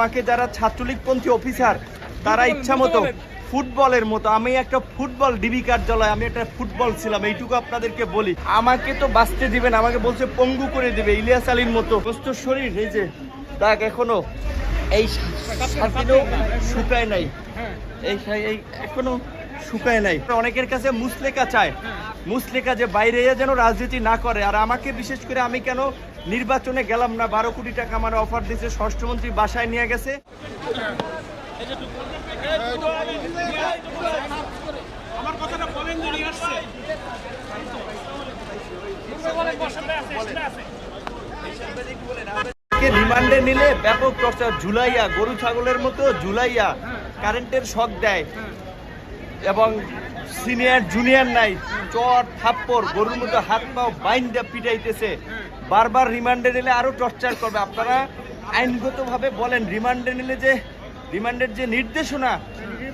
আমাকে যারা ছাত্রলীগপন্থী অফিসার তারা ইচ্ছা মতো ফুটবলের মতো, আমি একটা ফুটবল ডিবি কার্যালয়, আমি একটা ফুটবল ছিলাম, এইটুকু আপনাদেরকে বলি। আমাকে তো বাঁচতে দিবেন, আমাকে বলছে পঙ্গু করে দিবে ইলিয়াস আলীর মতো। সুস্থ শরীর, এই যে দাগ এখনো এই শার্টিনও শুকায় নাই, এই এখনো শুকায় নাই। অনেকের কাছে মুসলেকা চায়, মুসলেকা যে বাইরে যেন রাজনীতি না করে। আর আমাকে বিশেষ করে আমি কেন নির্বাচনে গেলাম না, 12 কোটি টাকা আমার অফার দিয়েছে, স্বরাষ্ট্রমন্ত্রী বাসায় নিয়ে গেছে। রিমান্ডে নিলে ব্যাপক টর্চার, ঝুলাইয়া গরু ছাগলের মতো ঝুলাইয়া কারেন্টের শক দেয় এবং সিনিয়র জুনিয়র নাই, চট থাপ্পড় গরুর মতো হাত পাও বাইন্দা পিটাইতেছে। বারবার রিমান্ডে নিলে আরো টর্চার করবে। আপনারা আইনগতভাবে বলেন, রিমান্ডে নিলে যে রিমান্ডের যে নির্দেশনা,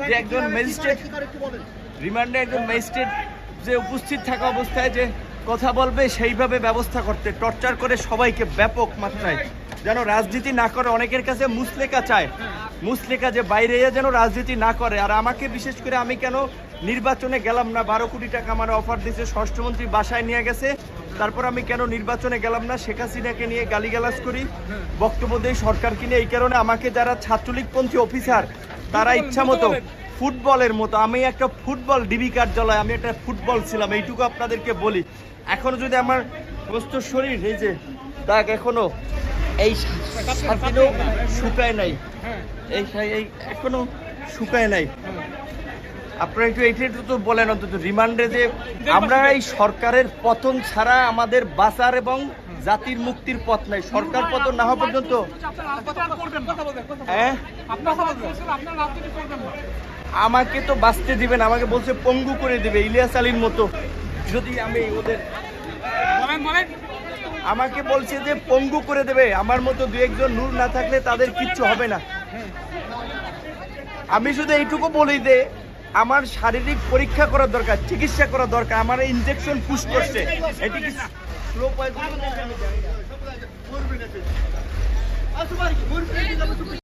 যে একজন ম্যাজিস্ট্রেট রিমান্ডে একজন ম্যাজিস্ট্রেট যে উপস্থিত থাকা অবস্থায় যে কথা বলবে সেইভাবে ব্যবস্থা করতে, টর্চার করে সবাইকে ব্যাপক মাত্রায় যেন রাজনীতি না করে। অনেকের কাছে মুসলেকা চায়, মুসলেকা যে বাইরে যেন রাজনীতি না করে। আর আমাকে বিশেষ করে আমি কেন নির্বাচনে গেলাম না, 12 কোটি টাকা আমার অফার দিয়েছে, স্বরাষ্ট্রমন্ত্রী বাসায় নিয়ে গেছে, তারপর আমি কেন নির্বাচনে গেলাম না, শেখ হাসিনাকে নিয়ে গালিগালাজ করি, বক্তব্য দেই সরকারকে নিয়ে। এই কারণে আমাকে যারা ছাত্রলীগপন্থী অফিসার তারা ইচ্ছা মতো ফুটবলের মতো, আমি একটা ফুটবল ডিবি কার্যালয়, আমি একটা ফুটবল ছিলাম, এইটুকু আপনাদেরকে বলি। এখনো যদি আমার সুস্থ শরীর, এই যে দাগ এখনো এই শার্টিনও শুকায় নাই, এই এখনো শুকায় নাই। আপনারা একটু এইটা তো বলেন অন্তত, রিমান্ডে যে আমরা এই সরকারের পতন ছাড়া আমাদের বাঁচার এবং জাতির মুক্তির পথ নাই। সরকার পতন না হওয়া পর্যন্ত আমাকে তো বাঁচতে দিবেন, আমাকে বলছে পঙ্গু করে দিবে ইলিয়াস আলীর মতো। যদি আমি ওদের আমাকে বলছে যে পঙ্গু করে দেবে, আমার মতো দু একজন নূর না থাকলে তাদের কিচ্ছু হবে না। আমি শুধু এইটুকু বলি যে আমার শারীরিক পরীক্ষা করার দরকার, চিকিৎসা করা দরকার। আমার ইনজেকশন পুশ করছে, এটি কি স্লো পয়জন?